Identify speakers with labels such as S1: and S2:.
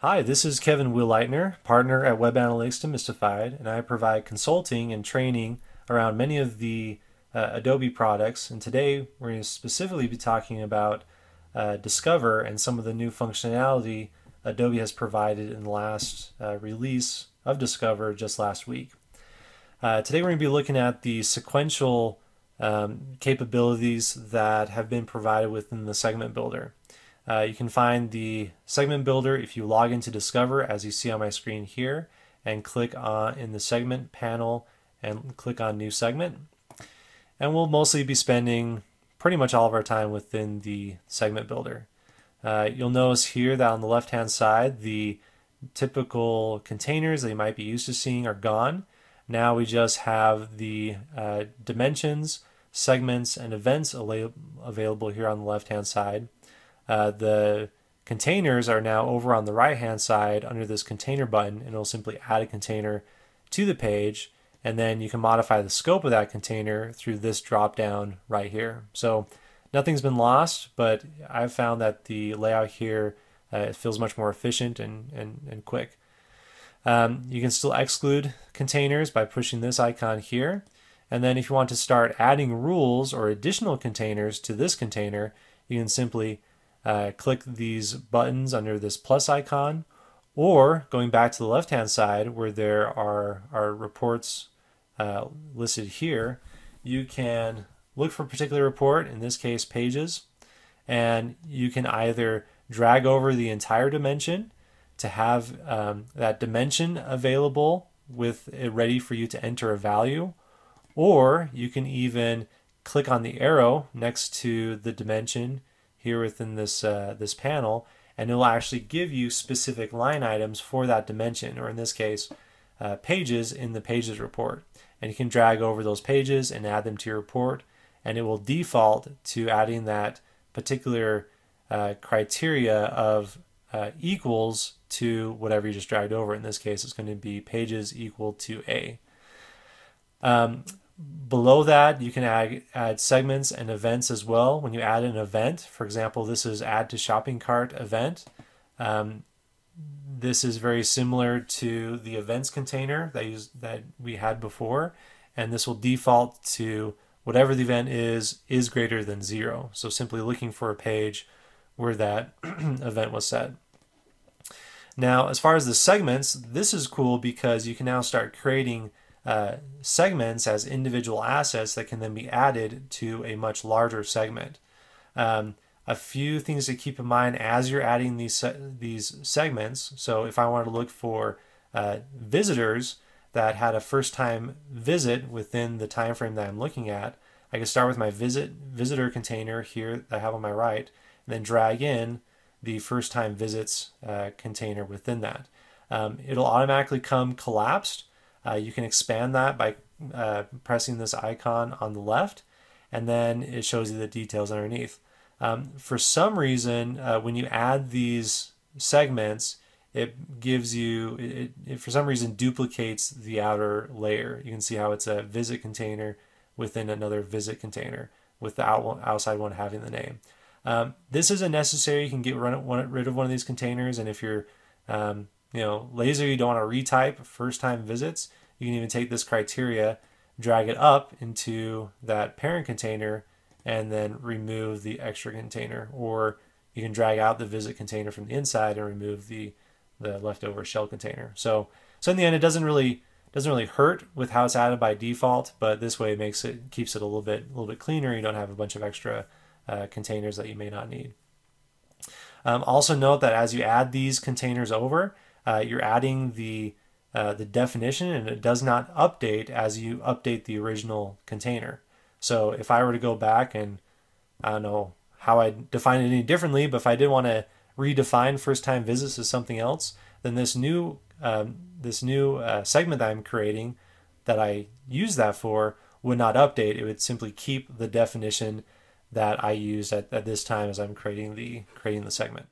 S1: Hi, this is Kevin Willeitner, partner at Web Analytics Demystified, and I provide consulting and training around many of the Adobe products. And today we're going to specifically be talking about Discover and some of the new functionality Adobe has provided in the last release of Discover just last week. Today we're going to be looking at the sequential capabilities that have been provided within the segment builder. You can find the segment builder if you log into Discover, as you see on my screen here, and click on in the segment panel and click on new segment. And we'll mostly be spending pretty much all of our time within the segment builder. You'll notice here that on the left hand side the typical containers that you might be used to seeing are gone. Now we just have the dimensions, segments, and events available here on the left hand side. The containers are now over on the right hand side under this container button, and it'll simply add a container to the page, and then you can modify the scope of that container through this drop down right here. So nothing's been lost, but I've found that the layout here feels much more efficient and quick. You can still exclude containers by pushing this icon here, and then if you want to start adding rules or additional containers to this container, you can simply click these buttons under this plus icon, or going back to the left hand side where there are reports listed here, you can look for a particular report, in this case pages, and you can either drag over the entire dimension to have that dimension available with it ready for you to enter a value, or you can even click on the arrow next to the dimension here within this this panel, and it will actually give you specific line items for that dimension, or in this case pages in the pages report, and you can drag over those pages and add them to your report, and it will default to adding that particular criteria of equals to whatever you just dragged over. In this case it's going to be pages equal to A. Below that, you can add segments and events as well. When you add an event, for example, this is add to shopping cart event. This is very similar to the events container that we had before, and this will default to whatever the event is greater than 0. So simply looking for a page where that event was set. Now, as far as the segments, this is cool because you can now start creating segments as individual assets that can then be added to a much larger segment. A few things to keep in mind as you're adding these segments. So if I wanted to look for visitors that had a first-time visit within the time frame that I'm looking at, I can start with my visitor container here that I have on my right, and then drag in the first-time visits container within that. It'll automatically come collapsed. You can expand that by pressing this icon on the left, and then it shows you the details underneath. For some reason, when you add these segments, it gives you, it for some reason duplicates the outer layer. You can see how it's a visit container within another visit container, with the outside one having the name. This isn't necessary. You can get rid of one of these containers, and if you're lazy, you don't want to retype first-time visits, you can even take this criteria, drag it up into that parent container, and then remove the extra container. Or you can drag out the visit container from the inside and remove the leftover shell container. So in the end, it doesn't really hurt with how it's added by default, but this way it keeps it a little bit cleaner. You don't have a bunch of extra containers that you may not need. Also note that as you add these containers over, you're adding the definition, and it does not update as you update the original container. So if I were to go back, and I don't know how I define it any differently, but if I did want to redefine first-time visits as something else, then this new segment that I'm creating that I use that for would not update. It would simply keep the definition that I used at this time as I'm creating the segment.